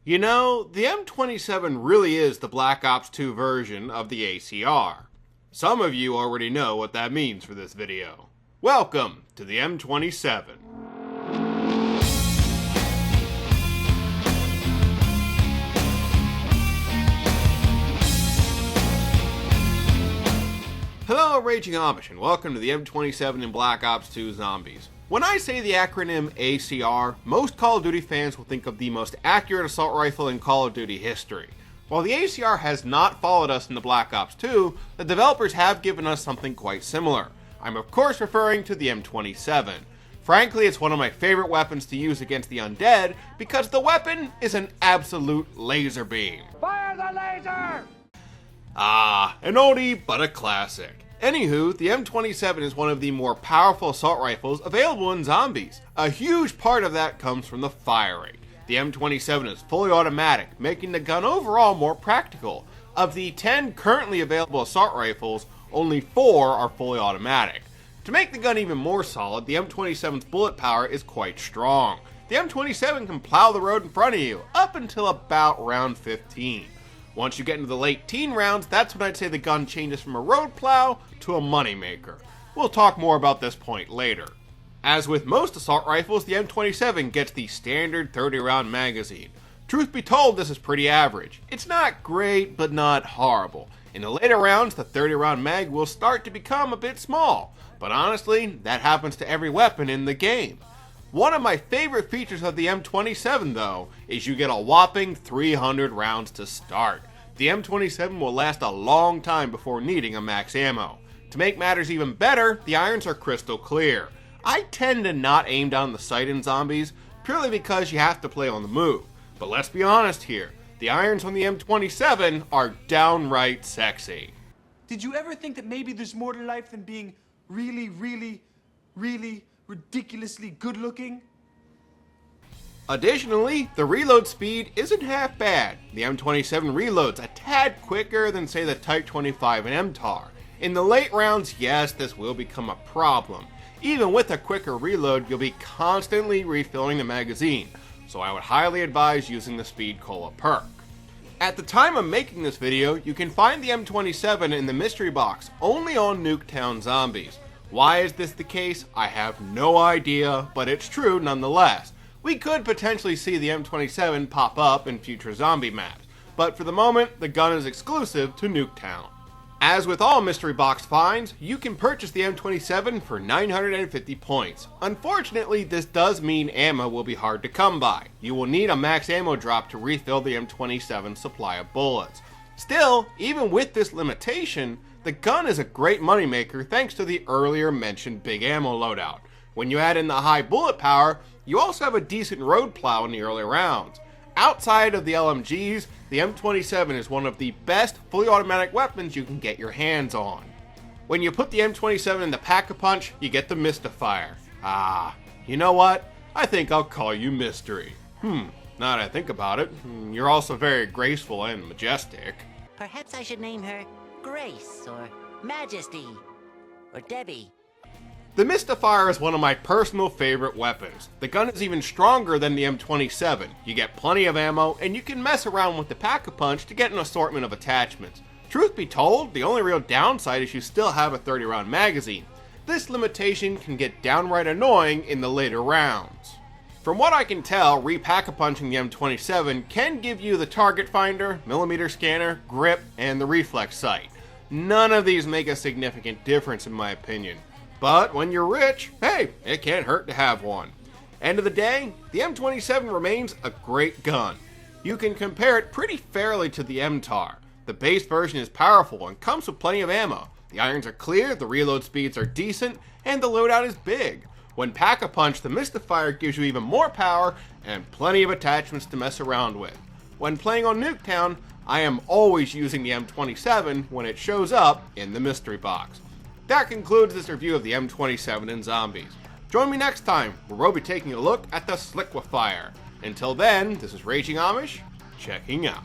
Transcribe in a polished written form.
You know, the M27 really is the Black Ops 2 version of the ACR. Some of you already know what that means for this video. Welcome to the M27. Hello Raging Amish and welcome to the M27 in Black Ops 2 Zombies. When I say the acronym ACR, most Call of Duty fans will think of the most accurate assault rifle in Call of Duty history. While the ACR has not followed us into Black Ops 2, the developers have given us something quite similar. I'm of course referring to the M27. Frankly, it's one of my favorite weapons to use against the undead because the weapon is an absolute laser beam. Fire the laser! An oldie but a classic. Anywho, the M27 is one of the more powerful assault rifles available in zombies. A huge part of that comes from the fire rate. The M27 is fully automatic, making the gun overall more practical. Of the 10 currently available assault rifles, only 4 are fully automatic. To make the gun even more solid, the M27's bullet power is quite strong. The M27 can plow the road in front of you, up until about round 15. Once you get into the late teen rounds, that's when I'd say the gun changes from a road plow to a moneymaker. We'll talk more about this point later. As with most assault rifles, the M27 gets the standard 30-round magazine. Truth be told, this is pretty average. It's not great, but not horrible. In the later rounds, the 30-round mag will start to become a bit small. But honestly, that happens to every weapon in the game. One of my favorite features of the M27 though, is you get a whopping 300 rounds to start. The M27 will last a long time before needing a max ammo. To make matters even better, the irons are crystal clear. I tend to not aim down the sight in zombies, purely because you have to play on the move. But let's be honest here, the irons on the M27 are downright sexy. Did you ever think that maybe there's more to life than being really ridiculously good looking? Additionally, the reload speed isn't half bad. The M27 reloads a tad quicker than say the Type 25 and MTAR. In the late rounds, yes, this will become a problem. Even with a quicker reload, you'll be constantly refilling the magazine, so I would highly advise using the Speed Cola perk. At the time of making this video, you can find the M27 in the mystery box only on Nuketown Zombies. Why is this the case? I have no idea, but it's true nonetheless. We could potentially see the M27 pop up in future zombie maps, but for the moment, the gun is exclusive to Nuketown. As with all mystery box finds, you can purchase the M27 for 950 points. Unfortunately, this does mean ammo will be hard to come by. You will need a max ammo drop to refill the M27 supply of bullets. Still, even with this limitation, the gun is a great moneymaker thanks to the earlier mentioned big ammo loadout. When you add in the high bullet power, you also have a decent road plow in the early rounds. Outside of the LMGs, the M27 is one of the best fully automatic weapons you can get your hands on. When you put the M27 in the Pack-a-Punch, you get the Mystifier. You know what? I think I'll call you Mystery. Now that I think about it, you're also very graceful and majestic. Perhaps I should name her Grace, or Majesty, or Debbie. The Mystifier is one of my personal favorite weapons. The gun is even stronger than the M27. You get plenty of ammo, and you can mess around with the Pack-a-Punch to get an assortment of attachments. Truth be told, the only real downside is you still have a 30-round magazine. This limitation can get downright annoying in the later rounds. From what I can tell, re-Pack-a-Punching the M27 can give you the target finder, millimeter scanner, grip, and the reflex sight. None of these make a significant difference in my opinion. But when you're rich, hey, it can't hurt to have one. End of the day, the M27 remains a great gun. You can compare it pretty fairly to the MTAR. The base version is powerful and comes with plenty of ammo. The irons are clear, the reload speeds are decent, and the loadout is big. When Pack-a-Punch, the Mystifier gives you even more power and plenty of attachments to mess around with. When playing on Nuketown, I am always using the M27 when it shows up in the mystery box. That concludes this review of the M27 in Zombies. Join me next time, where we'll be taking a look at the Sliquifier. Until then, this is Raging Amish, checking out.